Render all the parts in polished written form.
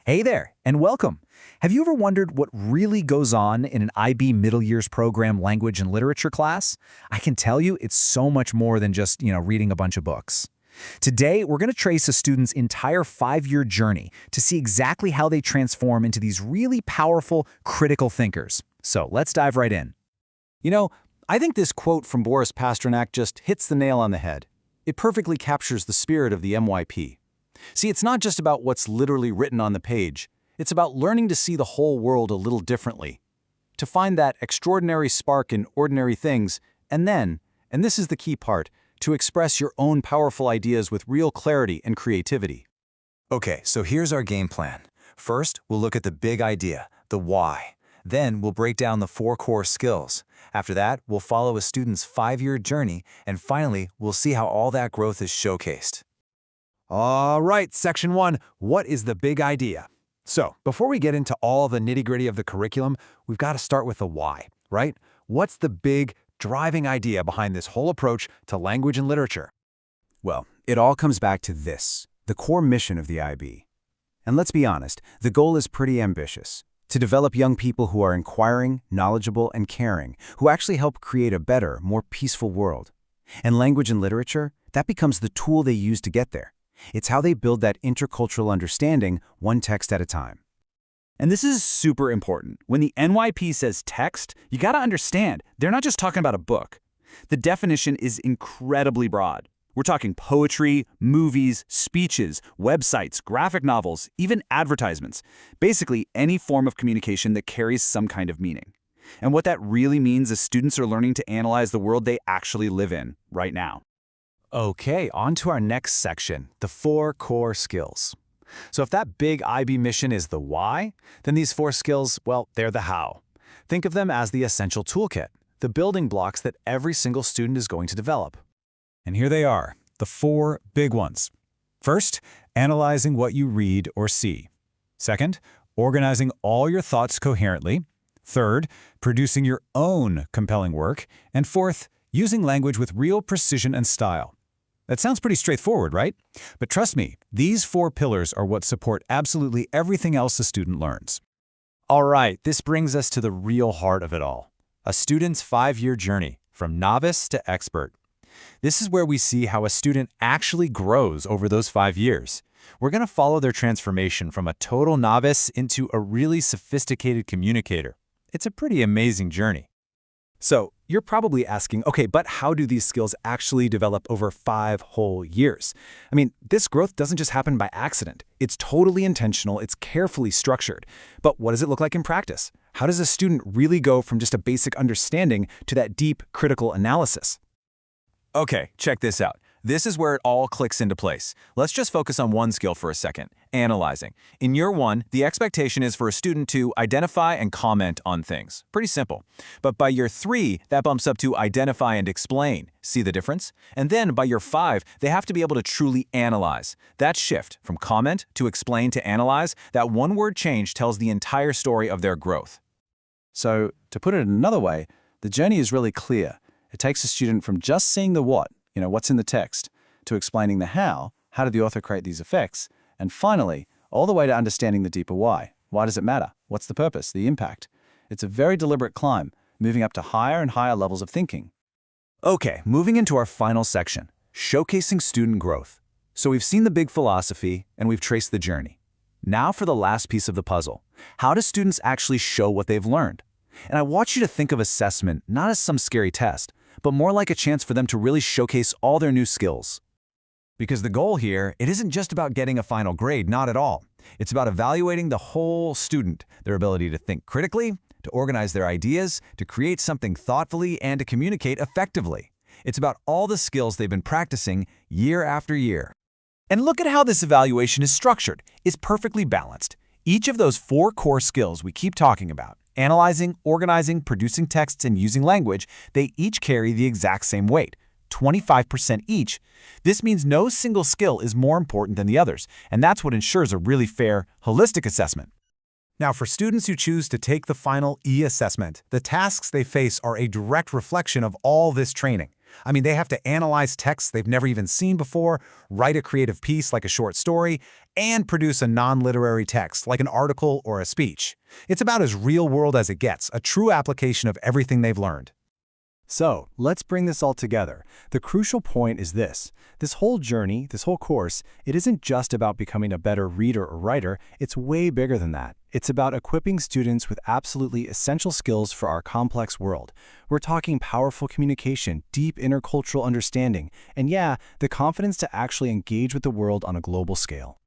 Hey there, and welcome. Have you ever wondered what really goes on in an IB middle years program language and literature class? I can tell you it's so much more than just, reading a bunch of books. Today, we're going to trace a student's entire 5-year journey to see exactly how they transform into these really powerful, critical thinkers. So let's dive right in. You know, I think this quote from Boris Pasternak just hits the nail on the head. It perfectly captures the spirit of the MYP. See, it's not just about what's literally written on the page. It's about learning to see the whole world a little differently. To find that extraordinary spark in ordinary things, and then, and this is the key part, to express your own powerful ideas with real clarity and creativity. Okay, so here's our game plan. First, we'll look at the big idea, the why. Then we'll break down the 4 core skills. After that, we'll follow a student's 5-year journey, and finally, we'll see how all that growth is showcased. All right, Section 1, what is the big idea? So, before we get into all the nitty-gritty of the curriculum, we've got to start with the why, right? What's the big, driving idea behind this whole approach to language and literature? Well, it all comes back to this, the core mission of the IB. And let's be honest, the goal is pretty ambitious. To develop young people who are inquiring, knowledgeable, and caring, who actually help create a better, more peaceful world. And language and literature, that becomes the tool they use to get there. It's how they build that intercultural understanding, one text at a time. And this is super important. When the NYP says text, you gotta understand, they're not just talking about a book. The definition is incredibly broad. We're talking poetry, movies, speeches, websites, graphic novels, even advertisements. Basically, any form of communication that carries some kind of meaning. And what that really means is students are learning to analyze the world they actually live in right now. Okay, on to our next section, the 4 core skills. So if that big IB mission is the why, then these 4 skills, well, they're the how. Think of them as the essential toolkit, the building blocks that every single student is going to develop. And here they are, the 4 big ones. First, analyzing what you read or see. Second, organizing all your thoughts coherently. Third, producing your own compelling work. And fourth, using language with real precision and style. That sounds pretty straightforward, right? But trust me, these 4 pillars are what support absolutely everything else a student learns. All right, this brings us to the real heart of it all. A student's 5-year journey, from novice to expert. This is where we see how a student actually grows over those 5 years. We're going to follow their transformation from a total novice into a really sophisticated communicator. It's a pretty amazing journey. So, you're probably asking, okay, but how do these skills actually develop over 5 whole years? I mean, this growth doesn't just happen by accident. It's totally intentional, it's carefully structured. But what does it look like in practice? How does a student really go from just a basic understanding to that deep, critical analysis? Okay, check this out. This is where it all clicks into place. Let's just focus on one skill for a second, analyzing. In year 1, the expectation is for a student to identify and comment on things. Pretty simple. But by year 3, that bumps up to identify and explain. See the difference? And then by year 5, they have to be able to truly analyze. That shift from comment to explain to analyze, that one-word change tells the entire story of their growth. So, to put it another way, the journey is really clear. It takes a student from just seeing the what, what's in the text, to explaining the how did the author create these effects, and finally, all the way to understanding the deeper why. Why does it matter? What's the purpose, the impact? It's a very deliberate climb, moving up to higher and higher levels of thinking. Okay, moving into our final section, showcasing student growth. So we've seen the big philosophy, and we've traced the journey. Now for the last piece of the puzzle. How do students actually show what they've learned? And I want you to think of assessment not as some scary test, but more like a chance for them to really showcase all their new skills. Because the goal here, it isn't just about getting a final grade, not at all. It's about evaluating the whole student, their ability to think critically, to organize their ideas, to create something thoughtfully, and to communicate effectively. It's about all the skills they've been practicing year after year. And look at how this evaluation is structured. It's perfectly balanced. Each of those 4 core skills we keep talking about, analyzing, organizing, producing texts, and using language, they each carry the exact same weight, 25% each. This means no single skill is more important than the others, and that's what ensures a really fair, holistic assessment. Now, for students who choose to take the final E assessment, the tasks they face are a direct reflection of all this training. I mean, they have to analyze texts they've never even seen before, write a creative piece like a short story, and produce a non-literary text like an article or a speech. It's about as real-world as it gets, a true application of everything they've learned. So, let's bring this all together. The crucial point is this. This whole journey, this whole course, it isn't just about becoming a better reader or writer, it's way bigger than that. It's about equipping students with absolutely essential skills for our complex world. We're talking powerful communication, deep intercultural understanding, and yeah, the confidence to actually engage with the world on a global scale.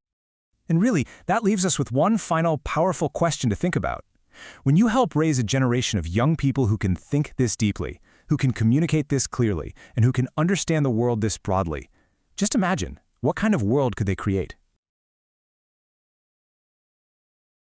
And really, that leaves us with one final powerful question to think about. When you help raise a generation of young people who can think this deeply, who can communicate this clearly, and who can understand the world this broadly, just imagine, what kind of world could they create?